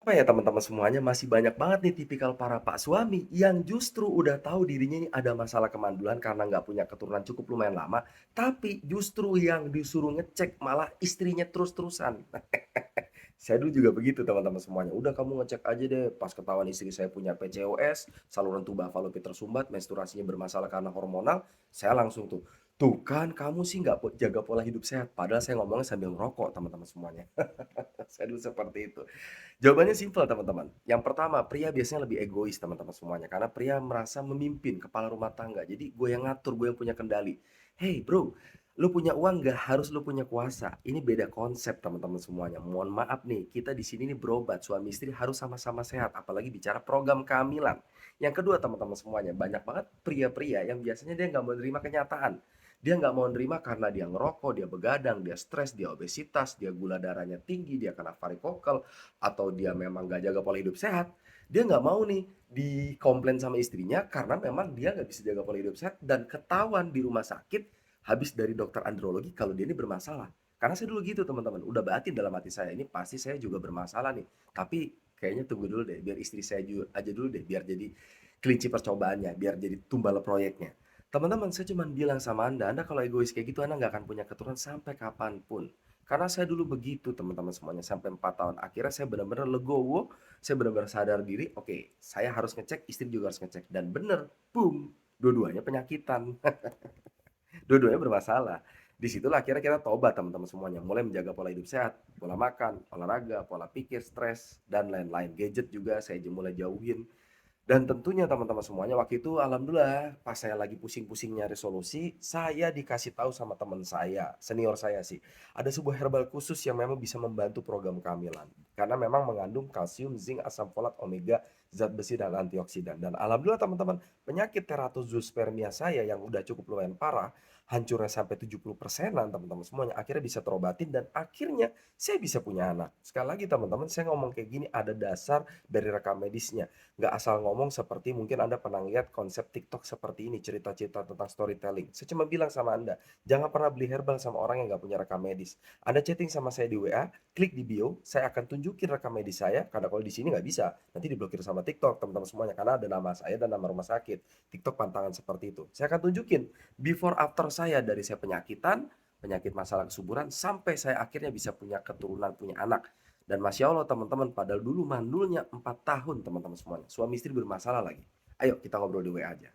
Apa ya teman-teman semuanya, masih banyak banget nih tipikal para pak suami yang justru udah tahu dirinya ini ada masalah kemandulan karena nggak punya keturunan cukup lumayan lama, tapi justru yang disuruh ngecek malah istrinya terus-terusan. Saya dulu juga begitu teman-teman semuanya. Udah kamu ngecek aja deh, pas ketahuan istri saya punya PCOS, saluran tuba falopin tersumbat, menstruasinya bermasalah karena hormonal, saya langsung tuh, tuh kan kamu sih nggak jaga pola hidup sehat. Padahal saya ngomongnya sambil ngerokok teman-teman semuanya. Saya dulu seperti itu. Jawabannya simpel teman-teman. Yang pertama, pria biasanya lebih egois teman-teman semuanya. Karena pria merasa memimpin kepala rumah tangga. Jadi gue yang ngatur, gue yang punya kendali. Hey bro, lu punya uang gak harus lu punya kuasa. Ini beda konsep teman-teman semuanya. Mohon maaf nih, kita di sini nih berobat. Suami istri harus sama-sama sehat. Apalagi bicara program kehamilan. Yang kedua teman-teman semuanya, banyak banget pria-pria yang biasanya dia nggak menerima kenyataan. Dia nggak mau nerima karena dia ngerokok, dia begadang, dia stres, dia obesitas, dia gula darahnya tinggi, dia kena varikokel, atau dia memang gak jaga pola hidup sehat, dia nggak mau nih dikomplain sama istrinya karena memang dia nggak bisa jaga pola hidup sehat dan ketahuan di rumah sakit habis dari dokter andrologi kalau dia ini bermasalah. Karena saya dulu gitu teman-teman, udah batin dalam hati saya ini pasti saya juga bermasalah nih. Tapi kayaknya tunggu dulu deh, biar istri saya aja dulu deh, biar jadi kelinci percobaannya, biar jadi tumbal proyeknya. Teman-teman, saya cuma bilang sama Anda kalau egois kayak gitu Anda nggak akan punya keturunan sampai kapanpun. Karena saya dulu begitu teman-teman semuanya sampai 4 tahun. Akhirnya saya benar-benar legowo, saya benar-benar sadar diri, oke, saya harus ngecek, istri juga harus ngecek. Dan bener, boom, dua-duanya penyakitan. Dua-duanya bermasalah. Disitulah akhirnya kita tobat teman-teman semuanya. Mulai menjaga pola hidup sehat, pola makan, olahraga, pola pikir, stres, dan lain-lain. Gadget juga saya mulai jauhin. Dan tentunya teman-teman semuanya waktu itu alhamdulillah pas saya lagi pusing-pusing nyari solusi, saya dikasih tahu sama teman saya, senior saya sih. Ada sebuah herbal khusus yang memang bisa membantu program kehamilan. Karena memang mengandung kalsium, zinc, asam folat, omega, zat besi dan antioksidan. Dan alhamdulillah teman-teman, penyakit teratozoospermia saya yang udah cukup lumayan parah, hancurnya sampai 70%-an teman-teman semuanya akhirnya bisa terobatin dan akhirnya saya bisa punya anak. Sekali lagi teman-teman, saya ngomong kayak gini ada dasar dari rekam medisnya. Nggak asal ngomong seperti mungkin Anda pernah lihat konsep TikTok seperti ini, cerita-cerita tentang storytelling. Saya cuma bilang sama Anda, jangan pernah beli herbal sama orang yang nggak punya rekam medis. Anda chatting sama saya di WA, klik di bio, saya akan tunjukin rekam medis saya, karena kalau di sini nggak bisa, nanti diblokir sama TikTok, teman-teman semuanya, karena ada nama saya dan nama rumah sakit. TikTok pantangan seperti itu. Saya akan tunjukin before after saya dari saya penyakitan, penyakit masalah kesuburan, sampai saya akhirnya bisa punya keturunan, punya anak. Dan Masya Allah teman-teman, padahal dulu mandulnya 4 tahun teman-teman semuanya. Suami istri bermasalah lagi. Ayo kita ngobrol di WA aja.